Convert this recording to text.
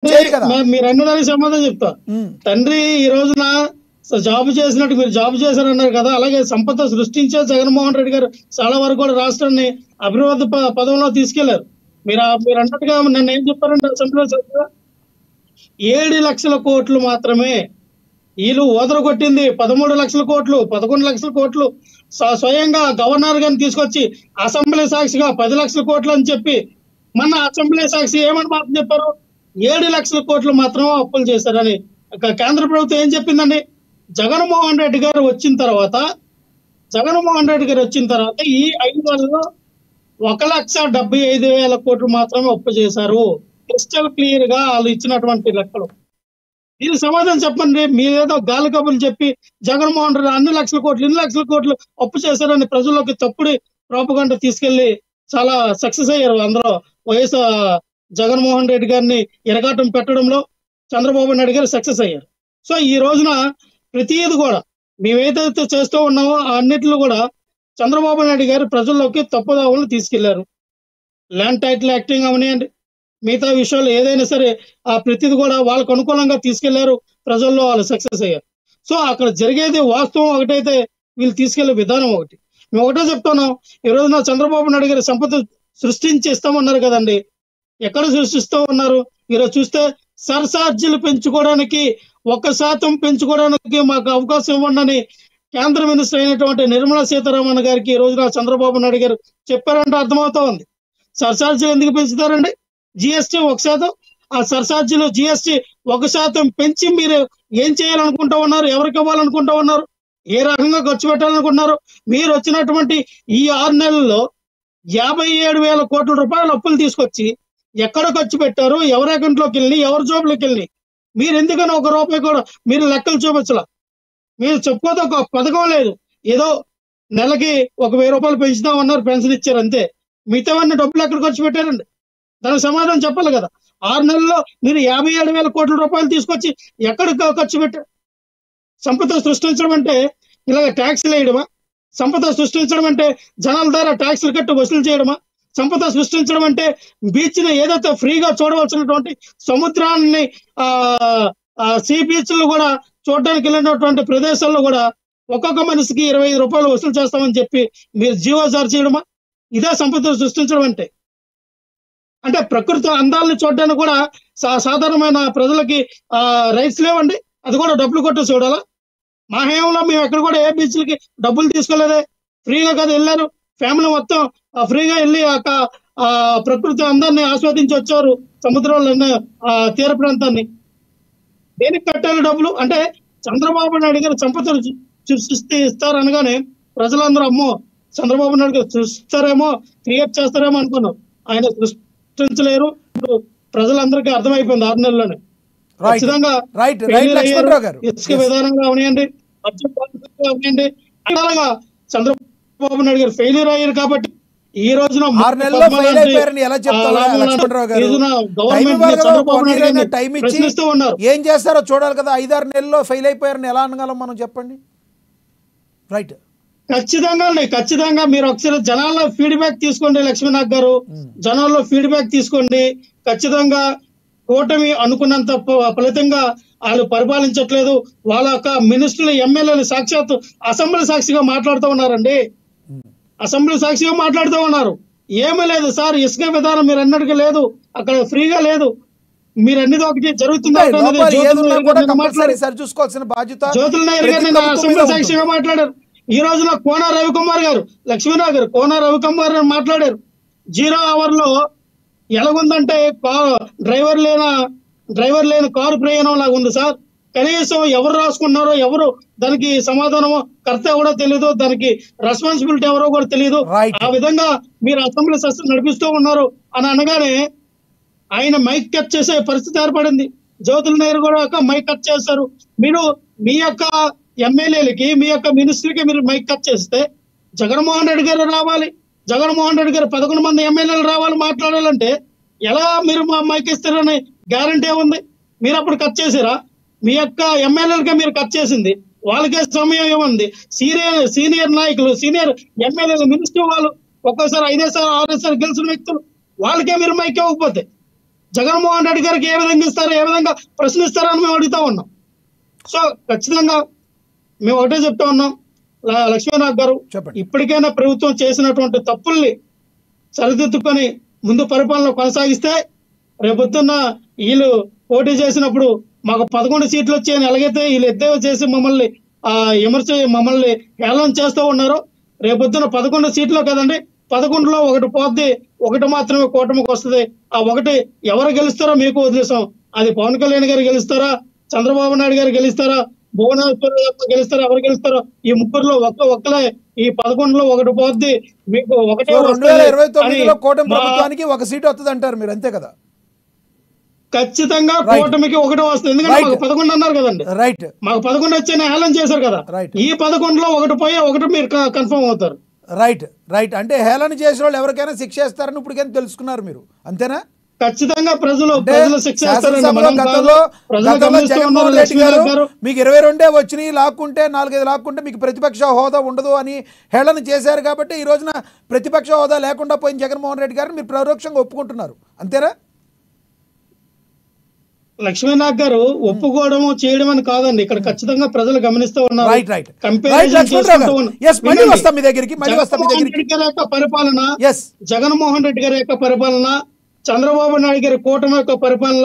చేయరు కదా. మీరు అన్నదానికి సమాధానం చెప్తా. తండ్రి ఈ రోజున జాబ్ చేసినట్టు మీరు జాబ్ చేశారన్నారు కదా, అలాగే సంపద సృష్టించే జగన్మోహన్ రెడ్డి గారు చాలా వరకు కూడా రాష్ట్రాన్ని అభివృద్ధి పదంలో తీసుకెళ్లారు. మీరు అన్నట్టుగా నన్ను ఏం చెప్పారంటే అసెంబ్లీలో 7 లక్షల కోట్లు మాత్రమే వీళ్ళు ఓదరగొట్టింది. 13 లక్షల కోట్లు 11 లక్షల కోట్లు స్వయంగా గవర్నర్ గారిని తీసుకొచ్చి అసెంబ్లీ సాక్షిగా 10 లక్షల కోట్లు అని చెప్పి మొన్న అసెంబ్లీ సాక్షి ఏమని మాత్రం చెప్పారు, 7 లక్షల కోట్లు మాత్రం అప్పులు చేశారని. కేంద్ర ప్రభుత్వం ఏం చెప్పిందండి, జగన్మోహన్ రెడ్డి గారు వచ్చిన తర్వాత ఈ 5 నెలల్లో 1,75,000 కోట్లు మాత్రమే అప్పు చేశారు. క్రిస్టల్ క్లియర్ గా వాళ్ళు ఇచ్చినటువంటి లెక్కలు. ఇది సమాధానం చెప్పండి. మీరేదో గాలి కబుర్లు చెప్పి జగన్మోహన్ రెడ్డి ఇన్ని లక్షల కోట్లు అప్పు చేశారని ప్రజల్లోకి తప్పుడు ప్రోపగండా తీసుకెళ్లి చాలా సక్సెస్ అయ్యారు. అందులో వైఎస్ జగన్మోహన్ రెడ్డి గారిని ఎరగాటం పెట్టడంలో చంద్రబాబు నాయుడు గారు సక్సెస్ అయ్యారు. సో ఈ రోజున ప్రతిది కూడా మేమేదైతే చేస్తూ ఉన్నామో అన్నిట్లో కూడా చంద్రబాబు నాయుడు గారు ప్రజల్లోకి తప్పుదావులను తీసుకెళ్లారు. ల్యాండ్ టైటిల్ యాక్టింగ్ అవనియండి, మిగతా విషయాలు ఏదైనా సరే ఆ ప్రతిది కూడా వాళ్ళకు అనుకూలంగా తీసుకెళ్లారు. ప్రజల్లో వాళ్ళు సక్సెస్ అయ్యారు. సో అక్కడ జరిగేది వాస్తవం ఒకటైతే వీళ్ళు తీసుకెళ్లే విధానం ఒకటి. మేము ఒకటే చెప్తున్నాం, ఈ రోజున చంద్రబాబు నాయుడు గారి సంపద సృష్టించేస్తామన్నారు కదండి, ఎక్కడ సృష్టిస్తూ ఉన్నారు? ఈరోజు చూస్తే సర్చార్జీలు పెంచుకోవడానికి 1% పెంచుకోవడానికి మాకు అవకాశం ఇవ్వండి కేంద్ర మినిస్టర్ అయినటువంటి నిర్మలా సీతారామన్ గారికి ఈ రోజున చంద్రబాబు నాయుడు గారు చెప్పారంటే అర్థమవుతా ఉంది. సర్చార్జీలు ఎందుకు పెంచుతారండి? జిఎస్టీ 1%, ఆ సర్చార్జీలు జిఎస్టీ 1% పెంచి మీరు ఏం చేయాలనుకుంటా ఉన్నారు? ఎవరికి ఇవ్వాలనుకుంటా ఉన్నారు? ఏ రకంగా ఖర్చు పెట్టాలనుకుంటున్నారు? మీరు వచ్చినటువంటి ఈ 6 నెలల్లో 57,000 కోట్ల రూపాయల అప్పులు తీసుకొచ్చి ఎక్కడ ఖర్చు పెట్టారు? ఎవరి అకౌంట్లోకి వెళ్ళి, ఎవరి జోబులోకి వెళ్ళి? మీరు ఎందుకని 1 రూపాయి కూడా మీరు లెక్కలు చూపించలా? మీరు చెప్పుకోతే ఒక పథకం లేదు. ఏదో నెలకి 1,000 రూపాయలు పెంచుతామన్నారు, పెన్షన్ ఇచ్చారు అంతే. మిగతావన్నీ డబ్బులు ఎక్కడ ఖర్చు పెట్టారండి? దానికి సమాధానం చెప్పాలి కదా. 6 నెలల్లో మీరు 57,000 కోట్ల రూపాయలు తీసుకొచ్చి ఎక్కడ ఖర్చు పెట్టారు? సంపద సృష్టించడం అంటే ఇలాగ ట్యాక్స్లు వేయడమా? సంపద సృష్టించడం అంటే జనాల ద్వారా ట్యాక్స్లు కట్టి వసూలు చేయడమా? సంపద సృష్టించడం అంటే బీచ్ని ఏదైతే ఫ్రీగా చూడవలసినటువంటి సముద్రాన్ని సీ బీచ్లు కూడా చూడడానికి వెళ్ళినటువంటి ప్రదేశాల్లో కూడా ఒక్కొక్క మనిషికి 25 రూపాయలు వసూలు చేస్తామని చెప్పి మీరు జీవో జారీ చేయడమా? ఇదే సంపద సృష్టించడం అంటే ప్రకృతి అందాలను చూడడానికి కూడా సాధారణమైన ప్రజలకి రైట్స్ లేవండి. అది కూడా డబ్బులు కొట్టి చూడాలా? మా హయాంలో మేము ఎక్కడ కూడా ఏ బీచ్లకి డబ్బులు తీసుకోలేదే, ఫ్రీగా కదా వెళ్ళారు. ఫ్యామిలీ మొత్తం ఫ్రీగా వెళ్ళి ప్రకృతి అందాన్ని ఆస్వాదించి వచ్చారు. సముద్రంలో తీర ప్రాంతాన్ని దేనికి కట్టాలి డబ్బులు? అంటే చంద్రబాబు నాయుడు గారు సంపదలు సృష్టి ఇస్తారనగానే ప్రజలందరూ అమ్మో చంద్రబాబు నాయుడు గారు సృష్టిస్తారేమో, క్రియేట్ చేస్తారేమో అనుకున్నారు. ఆయన సృష్టించలేరు. ఇప్పుడు ప్రజలందరికీ అర్థమైపోయింది 6 నెలల్లోనే. ఖచ్చితంగా ఇసుక విధానంగా అవనియండి, అవనియండి, అలాగా చంద్రబాబు నాయుడు గారు ఫెయిల్యూర్ అయ్యారు. కాబట్టి ఈ రోజున ప్రశ్నిస్తూ ఉన్నారు. ఏం చేస్తారో చూడాలి కదా. 5-6 నెలల్లో ఫెయిల్ అయిపోయారని ఎలా అనగలం మనం? చెప్పండి. రైట్, ఖచ్చితంగా మీరు ఒకసారి జనాల్లో ఫీడ్బ్యాక్ తీసుకోండి. లక్ష్మీనాథ్ గారు, జనాల్లో ఫీడ్బ్యాక్ తీసుకోండి. ఖచ్చితంగా కూటమి అనుకున్నంత ఫలితంగా వాళ్ళు పరిపాలించట్లేదు. వాళ్ళ యొక్క మినిస్టర్లు, ఎమ్మెల్యేలు సాక్షాత్ అసెంబ్లీ సాక్షిగా మాట్లాడుతూ ఉన్నారండి. అసెంబ్లీ సాక్షిగా మాట్లాడుతూ ఉన్నారు. ఏమీ లేదు సార్, ఇసుక విధానం మీరు అన్నట్టుగా లేదు, అక్కడ ఫ్రీగా లేదు, మీరు అన్నిది ఒకటి జరుగుతుంది. జ్యోతుల నాయుడు గారు అసెంబ్లీ సాక్షిగా మాట్లాడారు. ఈ రోజున కోన రవికుమార్ గారు, లక్ష్మీరావు గారు కోన రవికుమార్ గారు మాట్లాడారు. 0 hour లో ఎలాగుందంటే డ్రైవర్ లేని కారు ప్రయాణం లాగా ఉంది సార్. కనీసం ఎవరు రాసుకున్నారో, ఎవరు దానికి సమాధానమో కర్త ఎవరో తెలియదు, దానికి రెస్పాన్సిబిలిటీ ఎవరో కూడా తెలియదు. ఆ విధంగా మీరు అసెంబ్లీ సెషన్ నడిపిస్తూ ఉన్నారు అని అనగానే ఆయన మైక్ కట్ చేసే పరిస్థితి ఏర్పడింది. జ్యోతుల నాయుడు కూడా మైక్ కట్ చేస్తారు. మీరు మీ యొక్క ఎమ్మెల్యేలకి, మీ యొక్క మినిస్టర్కి మీరు మైక్ కట్ చేస్తే జగన్మోహన్ రెడ్డి గారు రావాలి, జగన్మోహన్ రెడ్డి గారు 11 మంది ఎమ్మెల్యేలు రావాలి మాట్లాడాలంటే ఎలా మీరు మైక్ ఇస్తారని గ్యారంటీ ఉంది? మీరు అప్పుడు కట్ చేసిరా? మీ యొక్క ఎమ్మెల్యేలకే మీరు కట్ చేసింది, వాళ్ళకే సమయం ఏముంది? సీనియర్ నాయకులు, సీనియర్ ఎమ్మెల్యేలు, మినిస్టర్ వాళ్ళు ఒక్కోసారి 5 సార్లు 6 సార్లు గెలిచిన వ్యక్తులు, వాళ్ళకే మీరు మైక్ ఇవ్వకపోతే జగన్మోహన్ రెడ్డి గారికి ఏ విధంగా ఇస్తారో, ఏ విధంగా ప్రశ్నిస్తారని మేము అడుగుతా ఉన్నాం. సో ఖచ్చితంగా మేము ఒకటే చెప్తా ఉన్నాం, లక్ష్మీనాథ్ గారు, చెప్పండి. ఇప్పటికైనా ప్రభుత్వం చేసినటువంటి తప్పుల్ని సరిదిద్దుకొని ముందు పరిపాలన కొనసాగిస్తే రేపొద్దున్న వీళ్ళు పోటీ చేసినప్పుడు మాకు 11 సీట్లు వచ్చాయని ఎలాగైతే వీళ్ళు ఎద్దేవా చేసి మమ్మల్ని మమ్మల్ని హేళన చేస్తూ ఉన్నారు, రేపొద్దున 11 సీట్లు కదండి, 11లో ఒకటి పోద్ది, ఒకటి మాత్రమే కూటమికి వస్తుంది. ఆ ఒకటి ఎవరు గెలుస్తారో మీకు వదిలేసాం. అది పవన్ కళ్యాణ్ గారు గెలుస్తారా, చంద్రబాబు నాయుడు గారు గెలుస్తారా, భువనేశ్వర్ గెలుస్తారా, ఎవరు గెలుస్తారో ఈ ముగ్గురులో ఒక్కలే ఈ 11లో ఒకటి పోద్ది, మీకు ఒకటే 2029లో కూటమి ప్రభుత్వానికి ఒక సీటు వస్తుంది అంటారు మీరు, అంతే కదా? ఖచ్చితంగా కూటమికి ఒకటే వస్తుంది. ఎందుకంటే మాకు 11 అన్నారు కదండి, రైట్, మాకు 11 వచ్చాయని హేళన చేశారు కదా. ఈ 11లో ఒకటి పోయి ఒకటి మీరు కన్ఫర్మ్ అవుతారు. రైట్ రైట్ అంటే హేళన చేసిన వాళ్ళు ఎవరికైనా శిక్ష వేస్తారని ఇప్పటికైనా తెలుసుకున్నారు మీరు, అంతేనా? ఖచ్చితంగా ప్రజలు శిక్ష జగన్మోహన్ రెడ్డి గారు మీకు 22 వచ్చినాయి, లాక్కుంటే 4-5 లాక్కుంటే మీకు ప్రతిపక్ష హోదా ఉండదు అని హేళన చేశారు కాబట్టి ఈ రోజున ప్రతిపక్ష హోదా లేకుండా పోయిన జగన్మోహన్ రెడ్డి గారిని మీరు పరోక్షంగా ఒప్పుకుంటున్నారు, అంతేనా? లక్ష్మీనాథ్ గారు ఒప్పుకోవడం చేయడం అని కాదండి, ఇక్కడ ఖచ్చితంగా ప్రజలు గమనిస్తూ ఉన్నారు. పరిపాలన, జగన్మోహన్ రెడ్డి గారి యొక్క పరిపాలన, చంద్రబాబు నాయుడు గారి కూటమి యొక్క పరిపాలన